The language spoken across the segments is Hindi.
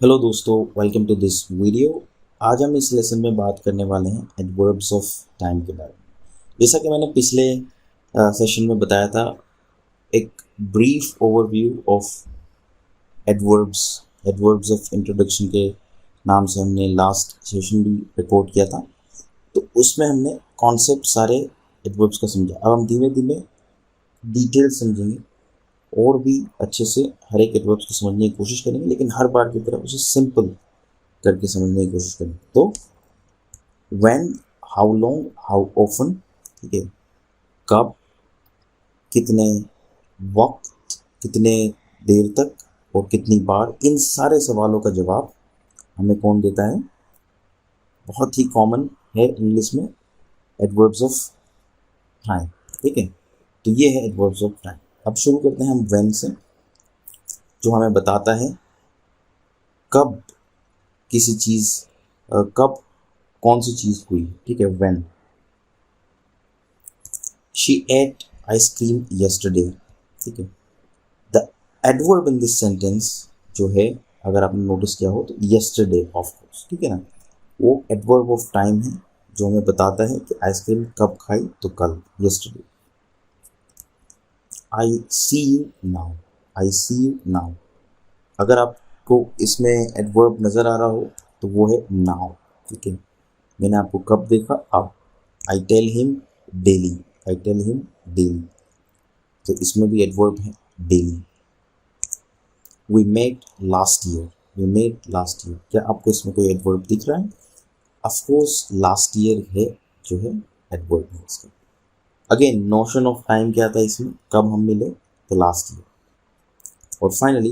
हेलो दोस्तों, वेलकम टू दिस वीडियो। आज हम इस लेसन में बात करने वाले हैं एडवर्ब्स ऑफ टाइम के बारे में। जैसा कि मैंने पिछले सेशन में बताया था, एक brief overview of adverbs of introduction के नाम से हमने लास्ट सेशन भी रिपोर्ट किया था। तो उसमें हमने कॉन्सेप्ट सारे एडवर्ब्स का समझा। अब हम धीमे धीमे डिटेल समझेंगे और भी अच्छे से हर एक एडवर्ब्स को समझने की कोशिश करेंगे, लेकिन हर बार की तरह उसे सिंपल करके समझने की कोशिश करेंगे। तो when, how long, how often, ठीक है, कब, कितने वक्त, कितने देर तक और कितनी बार, इन सारे सवालों का जवाब हमें कौन देता है? बहुत ही कॉमन है इंग्लिश में, एडवर्ब्स ऑफ टाइम। ठीक है, तो ये है एडवर्ब्स ऑफ टाइम। अब शुरू करते हैं हम व्हेन से, जो हमें बताता है कब किसी चीज़, कब कौन सी चीज़ हुई। ठीक है, when she eight ice cream yesterday. ठीक है, the adverb in this sentence जो है, अगर आपने नोटिस किया हो तो यस्टरडे ऑफ कोर्स, ठीक है ना, वो एडवर्ब ऑफ टाइम है जो हमें बताता है कि आइसक्रीम कब खाई, तो कल, yesterday. I see you now, I see you now, अगर आपको इसमें एडवर्ब नज़र आ रहा हो तो वो है नाउ। ठीक है, मैंने आपको कब देखा, अब। I tell him daily, I tell him daily, तो इसमें भी एडवर्ब है daily. We met last year, we met last year, क्या आपको इसमें कोई एडवर्ब दिख रहा है? ऑफकोर्स लास्ट ईयर है जो है एडवर्ब है इसका। अगेन नोशन ऑफ टाइम क्या था इसमें, कब हम मिले, तो लास्ट ईयर। और finally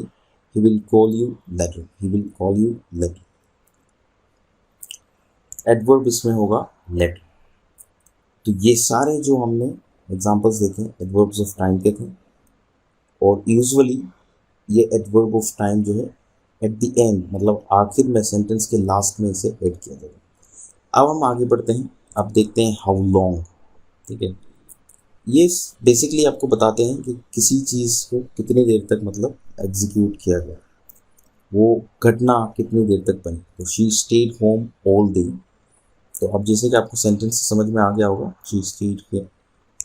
he will call you later, he will call you later, adverb इसमें होगा लेटर। तो ये सारे जो हमने एग्जांपल्स देखे एडवर्ब्स ऑफ टाइम के थे, और यूजुअली ये एडवर्ब ऑफ टाइम जो है एट द एंड, मतलब आखिर में, सेंटेंस के लास्ट में इसे ऐड किया जाएगा। अब हम आगे बढ़ते हैं, अब देखते हैं हाउ लॉन्ग। ठीक है, ये बेसिकली आपको बताते हैं कि किसी चीज़ को कितनी देर तक मतलब एग्जीक्यूट किया गया, वो घटना कितनी देर तक बनी। तो she stayed home all day, तो अब जैसे कि आपको सेंटेंस समझ में आ गया होगा, she stayed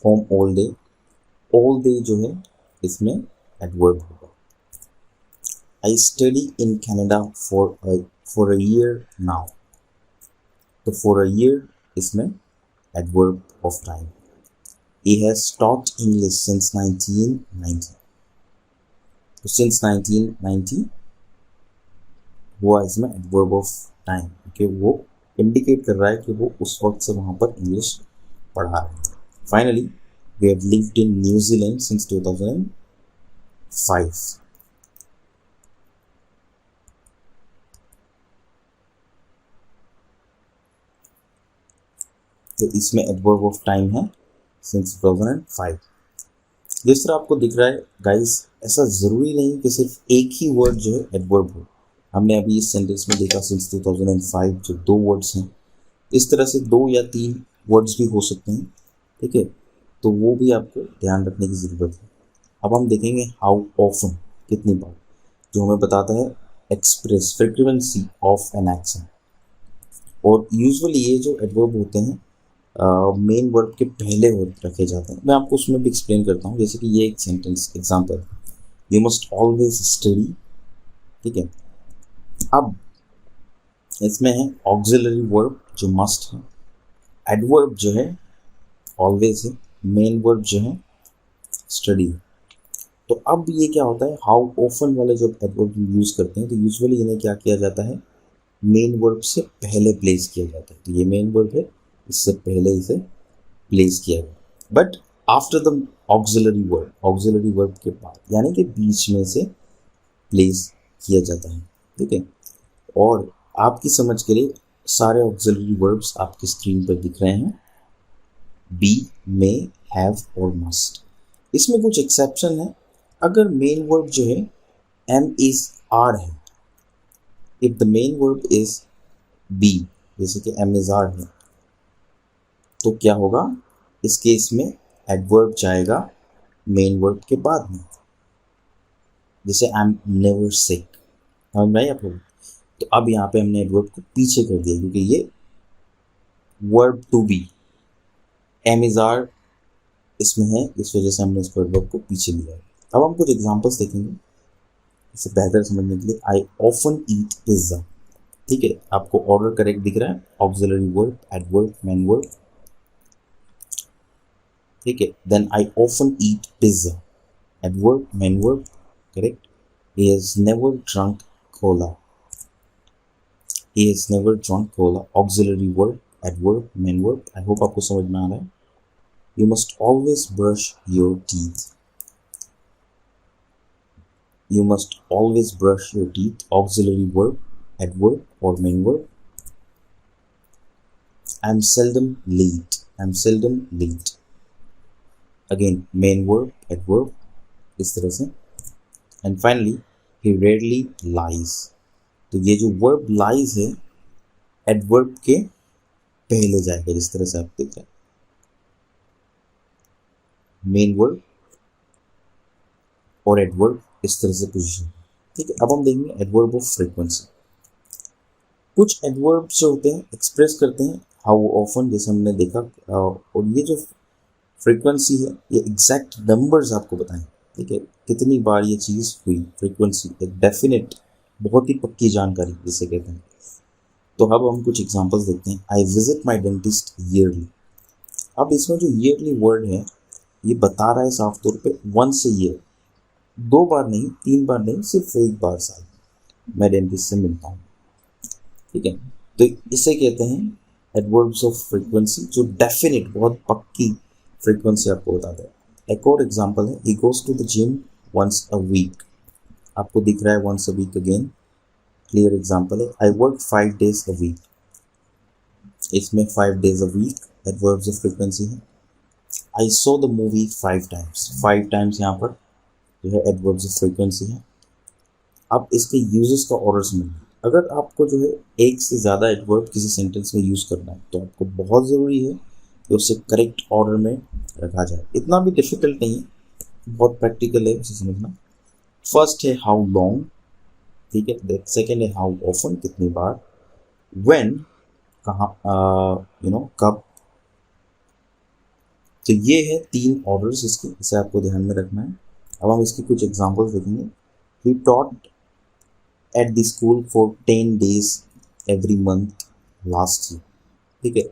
home all day, all day जो है इसमें एडवर्ब होगा। I study in Canada for a year now, तो फॉर अ ईयर इसमें adverb of time. He has taught English since 1990, तो since 1990 हुआ इसमें एडवर्ब ऑफ टाइम, कि वो इंडिकेट कर रहा है कि वो उस वक्त से वहाँ पर इंग्लिश पढ़ा रहे हैं। Finally we have lived in New Zealand since 2005, तो इसमें एडवर्ब ऑफ टाइम है सिंस 2005। जिस तरह आपको दिख रहा है गाइस, ऐसा ज़रूरी नहीं कि सिर्फ एक ही वर्ड जो है एडवर्ब हो। हमने अभी इस सेंटेंस में देखा सिंस 2005 जो दो वर्ड्स हैं, इस तरह से 2 या 3 वर्ड्स भी हो सकते हैं। ठीक है, तो वो भी आपको ध्यान रखने की ज़रूरत है। अब हम देखेंगे हाउ ऑफन, कितनी बार, जो हमें बताता है express frequency of an action. और यूजुअली ये जो एडवर्ब होते हैं मेन वर्ब के पहले रखे जाते हैं। मैं आपको उसमें भी एक्सप्लेन करता हूँ। जैसे कि ये एक sentence example, you must always study. ठीक है, अब इसमें है ऑक्सिलरी वर्ब जो मस्ट है, एडवर्ब जो है ऑलवेज है, मेन वर्ब जो है स्टडी। तो अब ये क्या होता है, हाउ ऑफन वाले जब एडवर्ब यूज़ करते हैं तो यूजुअली इन्हें क्या किया जाता है, मेन वर्ब से पहले प्लेस किया जाता है। तो ये मेन वर्ब है, इससे पहले इसे प्लेस किया गया, but after the auxiliary verb के बाद, यानी कि बीच में से प्लेस किया जाता है। ठीक है, और आपकी समझ के लिए सारे ऑक्सिलरी वर्ब्स आपकी स्क्रीन पर दिख रहे हैं, बी, मे, हैव और मस्ट। इसमें कुछ एक्सेप्शन है। अगर मेन वर्ब जो है एम इज आर है, if the main verb is be, जैसे कि एम इज आर है, तो क्या होगा, इस केस में एडवर्ब जाएगा मेन वर्ब के बाद में, जैसे आई एम नेवर सिक। समझ में आई आप लोग? तो अब यहाँ पे हमने एडवर्ब को पीछे कर दिया क्योंकि ये verb to be am is are इसमें है, इस वजह से हमने इसको एडवर्ब को पीछे लिया है। अब हम कुछ एग्जांपल्स देखेंगे इसे बेहतर समझने के लिए। आई ऑफन ईट पिज्जा, ठीक है, आपको ऑर्डर करेक्ट दिख रहा है, auxiliary verb, adverb, main verb, ठीक है। Then I often eat pizza, adverb, main verb, correct. He has never drunk cola, he has never drunk cola, auxiliary verb, adverb, main verb। I hope आपको समझ में आ रहा है। You must always brush your teeth, you must always brush your teeth, auxiliary verb, adverb or main verb। I'm seldom late, I'm seldom late, again main verb, adverb, इस तरह से। And finally he rarely lies, तो ये जो verb lies है एडवर्ब के पहले जाएगा, जिस तरह से आप देख रहे हैं, मेन वर्ब और एडवर्ब इस तरह से पोजीशन, ठीक है। अब हम देखेंगे एडवर्ब ऑफ फ्रीक्वेंसी। कुछ एडवर्ब्स जो होते हैं एक्सप्रेस करते हैं हाउ ऑफन, जैसे हमने देखा, और ये जो फ्रीक्वेंसी है ये एग्जैक्ट नंबर्स आपको बताएं, ठीक है, कितनी बार ये चीज़ हुई। फ्रीक्वेंसी एक डेफिनेट, बहुत ही पक्की जानकारी जिसे कहते हैं। तो अब हम कुछ एग्जांपल्स देखते हैं। I visit my dentist yearly, अब इसमें जो ईयरली वर्ड है ये बता रहा है साफ तौर पे वंस अ ईयर, 2 बार नहीं, 3 बार नहीं, सिर्फ 1 बार साल मैं डेंटिस्ट से मिलता हूँ, ठीक है। तो इसे कहते हैं एडवर्ब्स ऑफ फ्रीक्वेंसी, जो डेफिनेट, बहुत पक्की फ्रीक्वेंसी आपको बताता है। एक और एग्जांपल है, he goes to the gym once a week, आपको दिख रहा है once a week, again clear example है। I work 5 days a week, इसमें 5 days a week adverbs of frequency है। I saw the movie 5 times, 5 times यहाँ पर जो है एडवर्ब्स ऑफ फ्रीक्वेंसी है। अब इसके यूजेस का ऑर्डर समझिए। अगर आपको जो है एक से ज़्यादा एडवर्ब किसी सेंटेंस में यूज़ करना है तो आपको बहुत ज़रूरी है कि उसे करेक्ट ऑर्डर में रखा जाए। इतना भी डिफिकल्ट नहीं है, बहुत प्रैक्टिकल है उसे समझना। फर्स्ट है हाउ लॉन्ग, ठीक है। सेकेंड है हाउ ऑफन, कितनी बार। व्हेन, कहाँ, कब। तो ये है 3 ऑर्डर्स इसके, इसे आपको ध्यान में रखना है। अब हम इसकी कुछ एग्जांपल्स देखेंगे। He taught at the school for 10 days every month last year, ठीक है।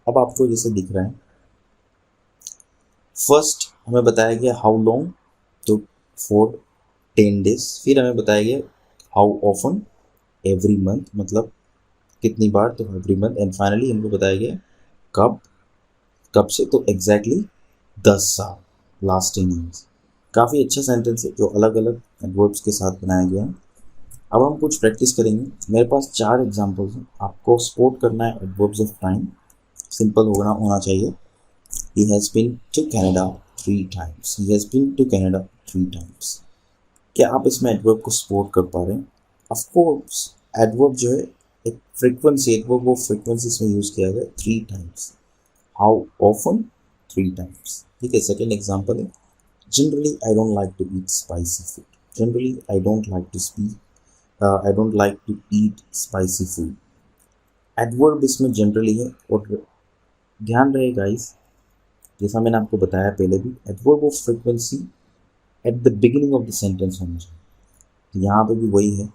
अब आपको जैसे दिख रहा है, फर्स्ट हमें बताया गया हाउ लॉन्ग, तो फॉर 10 days, फिर हमें बताया गया हाउ ऑफन, एवरी मंथ, मतलब कितनी बार, तो एवरी मंथ। एंड फाइनली हमको बताया गया कब, कब से, तो एग्जैक्टली 10 साल, लास्ट 10 years। काफ़ी अच्छा सेंटेंस है जो अलग अलग एडवर्ब्स के साथ बनाया गया है। अब हम कुछ प्रैक्टिस करेंगे। मेरे पास 4 एग्जांपल्स हैं, आपको स्पोर्ट करना है एडवर्ब्स ऑफ टाइम, सिंपल होना चाहिए। He has been to Canada 3 times, he has been to Canada 3 times। क्या आप इसमें एडवर्ब को सपोर्ट कर पा रहे हैं? ऑफ कोर्स, एडवर्ब जो है एक फ्रीक्वेंसी, एडवर्ब वो फ्रीक्वेंसी इसमें यूज़ किया गया 3 times। हाउ ऑफन, 3 times, ठीक है। सेकेंड एग्जाम्पल है, generally I don't like to eat spicy food, generally I don't like to I don't like to eat spicy food. Adverb इसमें जनरली है, और ध्यान रहे गाइस, जैसा मैंने आपको बताया पहले भी, adverb of frequency at the beginning of the sentence होना चाहिए। तो यहाँ पे भी वही है,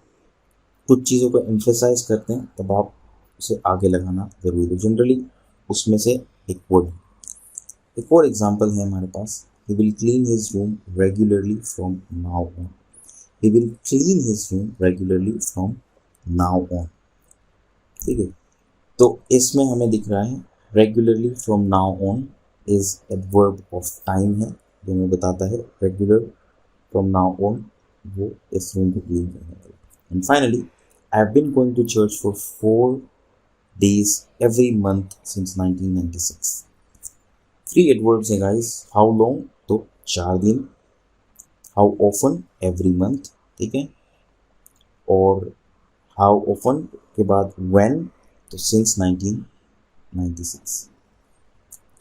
कुछ चीज़ों को एम्फेसाइज करते हैं तब आप उसे आगे लगाना जरूरी है। जनरली उसमें से एक वर्ड है। एक और एग्जांपल है हमारे पास, he will clean his room regularly from now on, he will clean his room regularly from now on, ठीक है। तो इसमें हमें दिख रहा है regularly from now on is adverb of time है, जो हमें बताता है रेगुलर फ्रॉम नाउ ऑन वो इस रूम को क्लीन करने वाला। And finally, I have been going to church for 4 days every month since 1996। 3 adverbs हैं गाइस। हाउ लॉन्ग, तो 4 दिन, हाउ ऑफन, एवरी मंथ, ठीक है, और हाउ ऑफन के बाद व्हेन, तो सिंस 1996।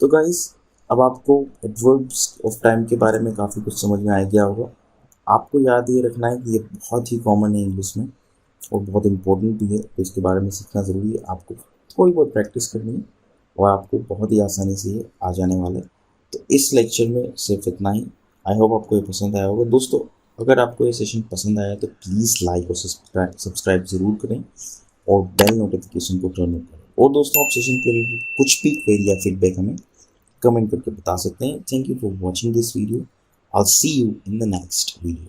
तो गाइस, अब आपको एडवर्ब्स ऑफ टाइम के बारे में काफ़ी कुछ समझ में आ गया होगा। आपको याद ये रखना है कि ये बहुत ही कॉमन है इंग्लिश में, और बहुत इम्पोर्टेंट भी है, तो इसके बारे में सीखना ज़रूरी है। आपको थोड़ी बहुत प्रैक्टिस करनी है और आपको बहुत ही आसानी से ये आ जाने वाला है। तो इस लेक्चर में सिर्फ इतना ही। आई होप आपको ये पसंद आया होगा। दोस्तों, अगर आपको ये सेशन पसंद आया तो प्लीज़ लाइक और सब्सक्राइब ज़रूर करें और बेल नोटिफिकेशन को टर्न ऑन करें। और दोस्तों, आप सेशन के रिलेटेड कुछ भी क्वेरी या फीडबैक हमें कमेंट करके बता सकते हैं। Thank you for watching this video. I'll see you in the next video.